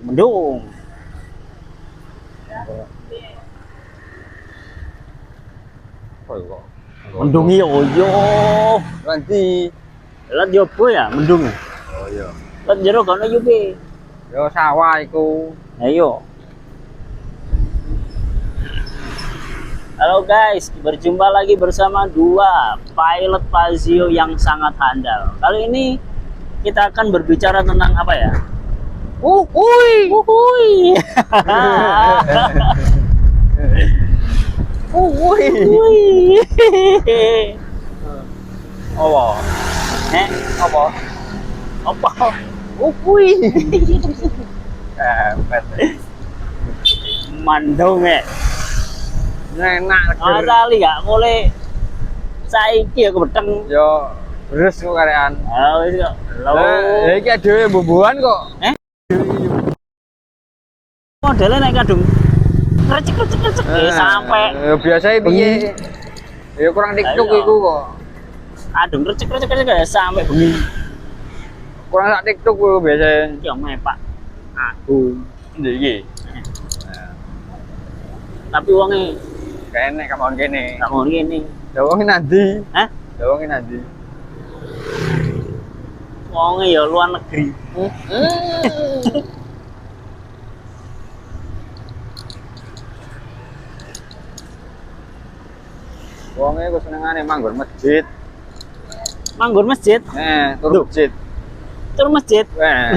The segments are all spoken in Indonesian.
Mendung. Oh kok. Mendungi yo. Nanti. Lah yo apa ya mendung. Oh iya. Lah jero kono yo be. Yo sawah iku. Ayo. Halo guys, berjumpa lagi bersama dua pilot Fazio yang sangat handal. Kali ini kita akan berbicara tentang apa ya? Uhuy. Uhuy. Uhuy. Uhuy. Apa? Apa? Apa? Uhuy. Pet. Mandong Enak Oh, kali gak mulai saiki ya kebeteng. Yo beres kok karean. Oh, wis kok. Lah iki dhewe bumbuan kok. Modelnya naik kadung. Krecek sampai Biasa piye? Ya kurang TikTok iku kok. kadung krecek ya sampai bengi. Kurang sak TikTok kok biasa. Iki omae Pak Agung. Ndi iki? Tapi wonge Kene kamu kene. gak mau ngene. Dawonge nanti. Hah? Dawonge nanti. Wonge ya luar negeri. Wonge ku senengane manggon masjid. Manggon masjid, Turu masjid. tur masjid. Weh.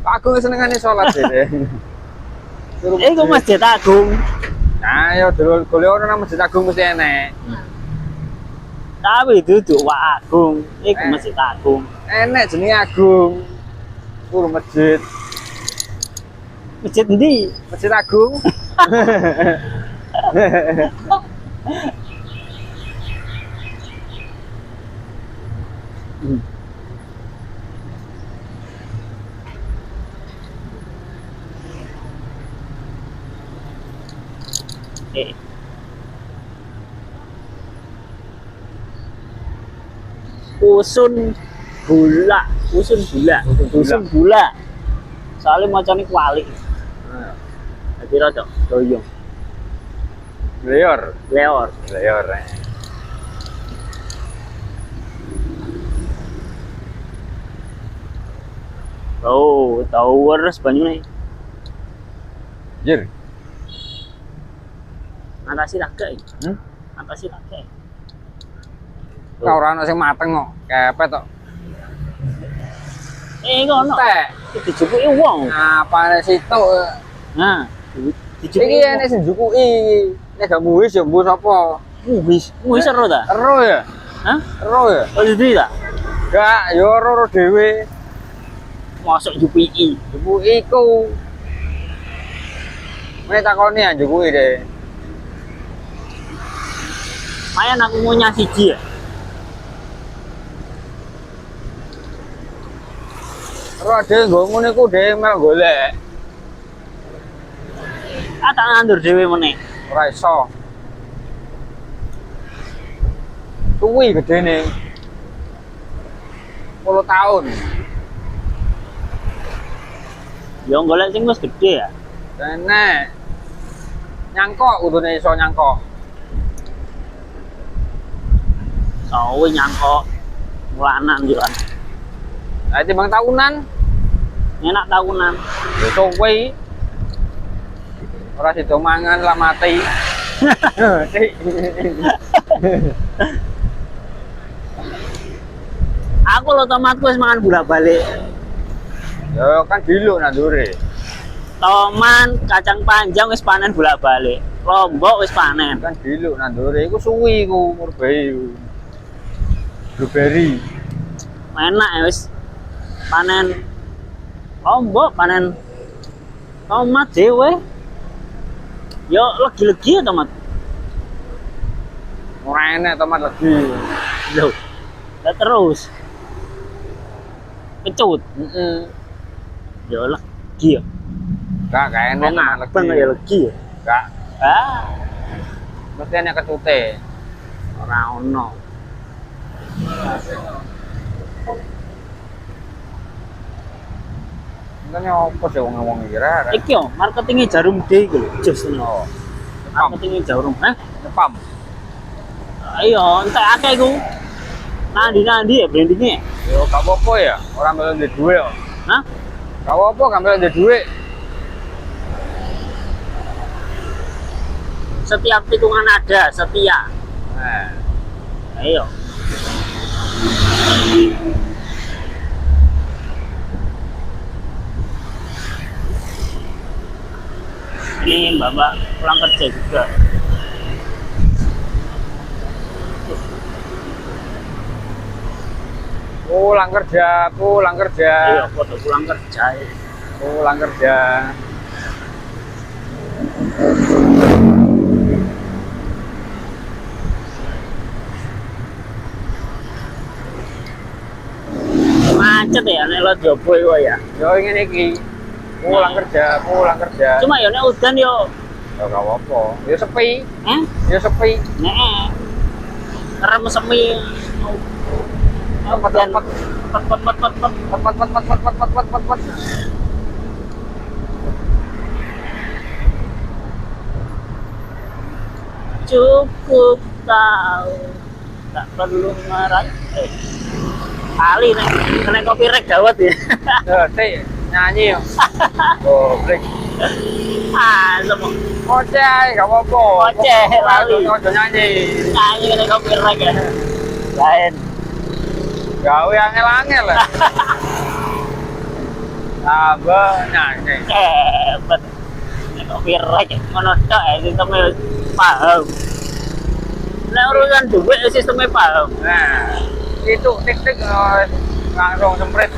Aku senengane salat dhewe. Turu Iku Masjid Agung. Nah, ya dulu golek ono nang Masjid Agung mesti enek. Tapi duduk Wak Agung. Iku Masjid Agung. Enek jenenge Agung. Turu masjid. Masjid endi? Masjid Agung. Usun Bula. Usun Bula. Soalnya macane kuali. Jadi rada doyong. Leor. Leor. Leor. Oh, tahu waras banyune. Jir. Atasi lagak. Hmm? Atasi lagak. Ora ono sing mateng kok. Kepet kok. Ngono. Tek. Dijupuki wong. Apane situ? Nah, Iki enek sing njukuki. Nek gak muwis ya mbuh sapa? Muwis seru ta? Ero ya? Hah? Ero ya? Oh, jadi ta? Gak, ya ero dhewe. Masuk jupuki. Njukuki iku. Mene takoni ya njukuki deh. Mayan aku ngunyah siji ya. Ero dhewe nggo ngono iku dhewe mel golek. Tak nandur dhewe meneh. Ora iso. Suwi gedene. 10 tahun. Ya golek sing wis gede ya. Enek. Nyangkok kudune iso nyangkok. Sawe nyangkok. Mulanan yo kan. Lah timbang tahunan, Enak tahunan. ya suwi. Ora sido mangan lah mati. Aku lo tomatku wis mangan bolak-balik. Ya kan diluk nandure. Tomat, kacang panjang wis panen bolak-balik. Lombok wis panen. Kan diluk nandure iku suwi iku murbe iku. Blueberry. Enak ya wis panen lombok, panen tomat dhewe. Yo legi-legi ya tomat. Ora enek tomat lagi. Loh. Lah terus. Kecut. Heeh. Yo legi ya. Gak enek tomat lagi. Bang ya legi ya. Gak. Ah, Mesti enek ketute. ora ono. Ini apa sih ngomong kira? Iki yo marketingnya Jarum D iku lho, jos no. Marketingnya Jarum, hah? Nepam. Ayo, entek akeh iku. Nandi ya brandingnya? Yo gak apa-apa ya, orang melu ndek duwe yo. Hah? Gak apa-apa gak melu ndek duwe. Setiap tikungan ada, setia. Nah, Ayo. Ini Bapak pulang kerja juga. pulang kerja. Iya, foto pulang kerja. Pulang kerja. Macet ya, nek lo jobo iku ya. Yo ngene iki. Pulang kerja. Cuma ya nek udan yo, Ya gak apa-apa. Ya sepi. eh, Ya sepi. nek rem semi. Dan Pet. Cukup tahu, tak perlu marah. Kali nek kena kopi rek gawat ya. Teh nyanyi yo. Oh, break. Semua Oceh, gak apa-apa. Oceh, lali. Ojo nyanyi. nyanyi kena kopi rek ya. Lain. Gawe angel-angel lah. Abah nyanyi. Bet. Nek kopi rek ngono tok ya sistemnya paham. Nek urusan duit sistemnya paham. Nah, itu tik-tik langsung semprit.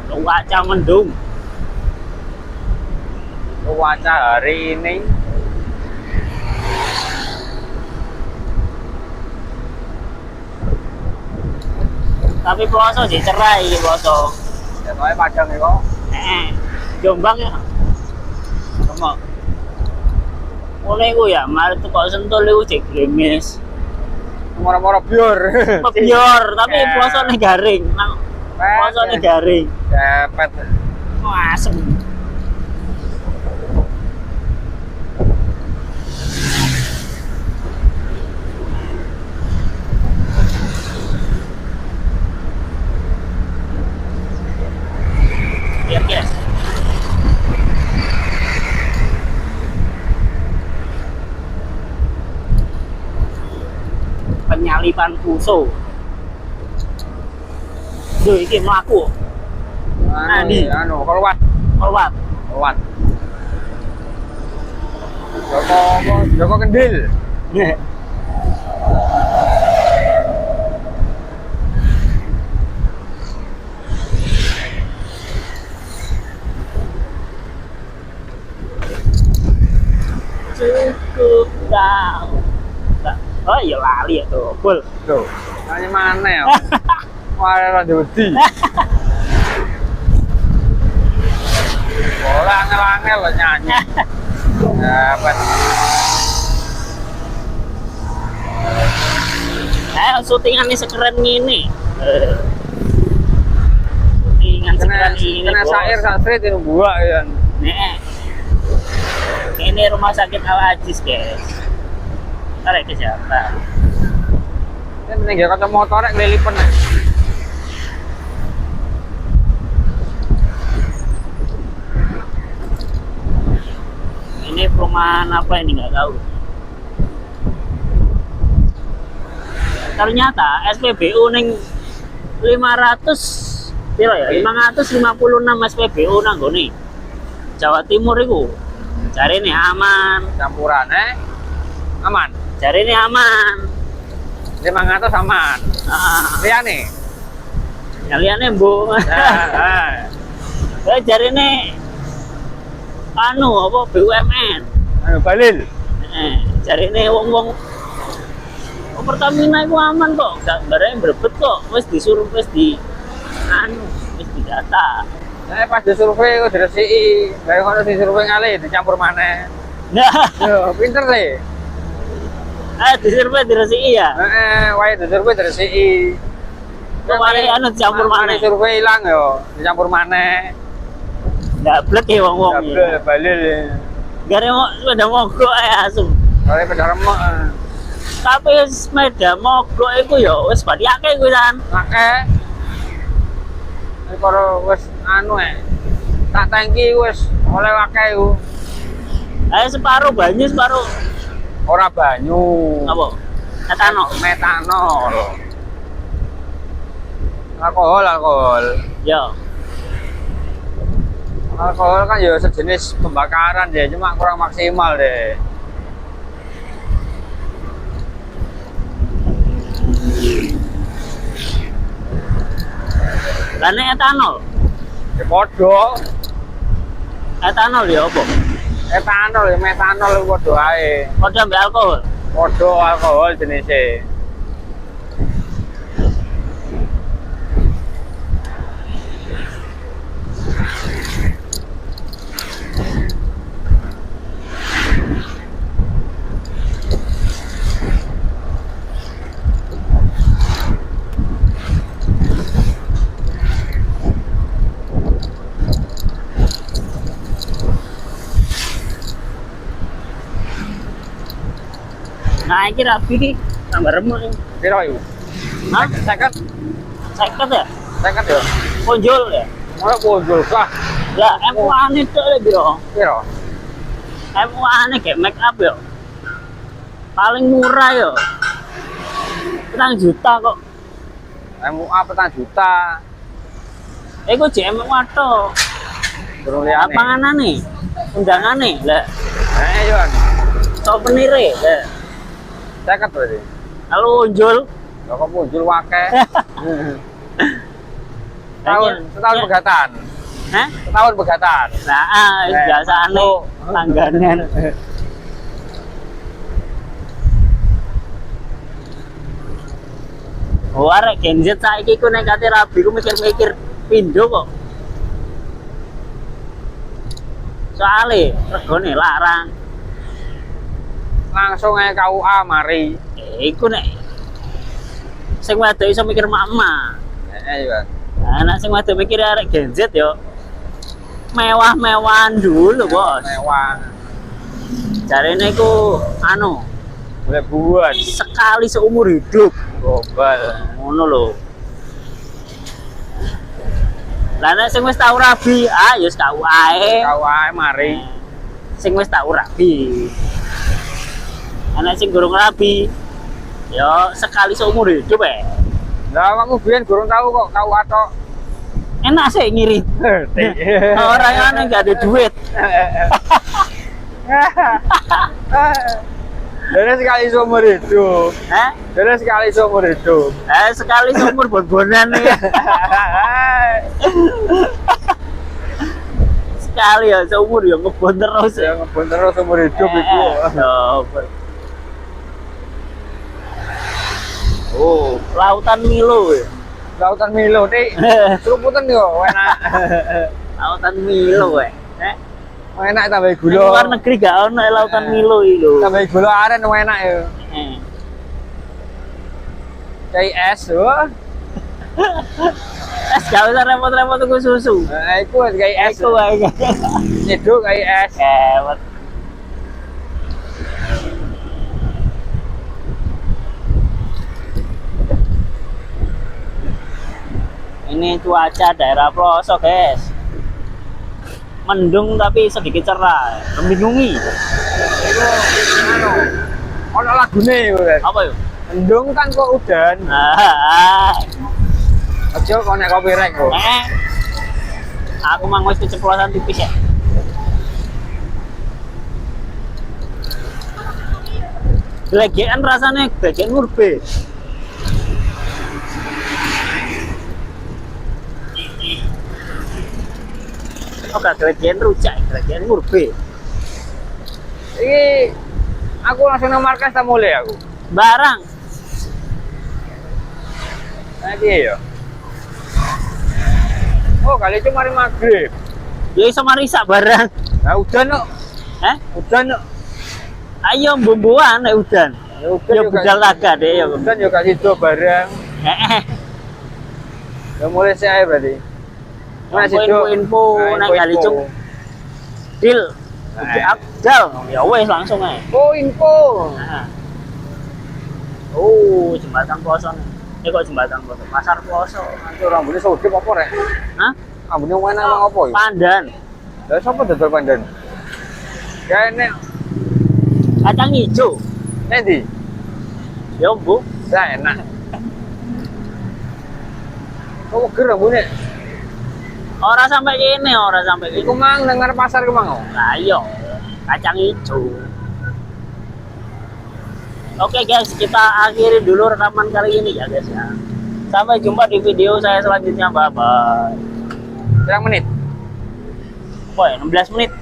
Cuaca mendung. Cuaca hari ini Tapi puasa sih cerai puasa. ya soalnya padang ya kok. Jombang ya. Sama. Mulai iku ya, mari tuh kok sentul iku cek gerimis. Moro-moro biur. Pebior, tapi Ya. puasane garing. Nang puasane garing. Cepet. Wah, asem. Biar guys. Penyalipan puso. Duh, iki mlaku. Andi. Keluar. Keluar. Keluar. Joko Kendil. Cukup tahu. Oh iya lali ya tuh, full. Tuh. Nyanyi mana ya? Wah, rada wedi. Bola angel-angel lo nyanyi. Dapat. Syutingan ini sekeren gini. Syutingan sekeren ini. Kena sair street itu gua ya. Nih. Ini rumah sakit Al Aziz guys. Tarik ke siapa? Ini mending kata motor rek lilipen. Ini perumahan apa ini nggak tahu. Ternyata SPBU ning 500 piro ya? 556 SPBU nang gone. Jawa Timur iku. Cari nih aman. Campuran aman. Cari ini aman. 500 aman. Liyane. Kalian bu. Cari ini anu apa BUMN. Anu balil. Cari ini wong-wong Oh, Pertamina itu aman kok, nggak ada yang berebut kok. Wes disuruh wes di anu, wes didata. Nah, pas disurvei kok diresiki, gawe ngono disurvei ngalih dicampur maneh. Nah, Yo, pinter le. disuruh diresi ya. Heeh, wae disurvei diresiki. Kemarin anu dicampur maneh. Survei ilang yo, dicampur maneh. Dablek ya wong-wong. Double balil. Gare mau sepeda mogok asem. Kare pada remuk. Tapi sepeda mogok iku ya wis bari akeh kuwi kan. Akeh. Karo wis anu tak tangki wis oleh akeh iku. Ayo separuh banyu separuh Ora banyu. apa? Etanol. Metanol. Alkohol. Ya. Alkohol kan ya sejenis pembakaran deh, cuma kurang maksimal deh. Lane etanol. Ya podo. Etanol ya apa? Etanol ya metanol podo ae. Padha ambek alkohol. Podo alkohol jenisnya. Nah, iki rapi iki tambah remuk iki. Piro iku? Hah? 50? 50 ya? 50 ya? Ponjol ya? Ora ponjol kah? Lah, MUA-ne tok lho, Bro. Piro? MUA-ne kayak make up ya. Paling murah ya. 1 juta kok. MUA 4 juta. Iku jek MUA tok. Durung liyane. Panganane, undangane. Lah, Yo kan. souvenir lah. 50 berarti. Kalau unjul Lah kok ponjol akeh. Setahun pegatan. Hah? Setahun pegatan. Nah, biasane langganan. Oh, arek Gen Z saiki ku nek kate rabi ku mikir-mikir pindho kok. Soale regane larang. Langsung ae KUA mari. Iku nek sing wedok iso mikir mama. Yo kan. Nah, nek sing wedok mikir arek Gen Z yo mewah-mewahan dulu, Bos. Mewah. Jarene iku anu, Boleh buat. sekali seumur hidup. Global. Ngono lho. Lah nek sing wis tau rabi, ya wis kau ae. KUA mari. Sing wis tau rabi. Anak sing gurung rabi, yo sekali seumur hidup Lah kamu biyen gurung tahu kok KUA tok. Enak sih ngiri. Orang yang nggak ada duit. Dari sekali seumur hidup. Hah? Dari sekali seumur hidup. Sekali seumur bon-bonan nih. Sekali ya seumur ya ngebon terus. Ya ngebon terus seumur hidup itu. Oh, lautan Milo ya. Lautan Milo nih. Seruputan yo enak. Lautan Milo Enak tambah Di gula. luar negeri gak ono lautan Milo iki lho. Tambah gula aren enak yo. Kayak es yo. Es gak usah repot-repot tuku susu. Nah, iku kayak es. Iku wae. Nyeduk kayak es. Kewet. Ini cuaca daerah pelosok, guys. Mendung tapi sedikit cerah, membingungi. Iku anu. Ono lagune iku kan. Apa yuk? Mendung kan kok udan. Aja kok nek copyright kok. Aku mang wis keceplosan tipis ya. Gelegean rasanya gelegean murbe. Oh, gak gelegean rujak, gelegean murbe. Iki aku langsung nang markas ta mulai aku. Barang Lagi ya. Oh, kali itu mari maghrib. Ya iso marisa barang. Nah, udan kok. Eh? Udan kok. Ayo bumbuan nek udan. Ya udan Ya budal laga deh ya. Udan yo kasih do barang. Heeh. Ya mulai sih ae berarti. Info nek kali cung deal. Nah. Abdal. Ya wes langsung ae. Oh, info. Nah. Oh, jembatan Poso nih. Ini kok jembatan Poso? Pasar Poso. Nanti orang beli sodip apa rek? Hah? Ambune mana emang apa ya? Pandan. Lah sapa dodol pandan? Ya ini Kacang hijau. nanti. Ya, Bu. Lah enak. Kok ger ambune? Ora sampai kene, ora sampai kene. Iku mang dengar pasar ku mang. Nah, iya. Kacang hijau. Oke guys, kita akhiri dulu rekaman kali ini ya guys ya. Sampai jumpa di video saya selanjutnya. Bye bye. Berapa menit? Boy, 16 menit.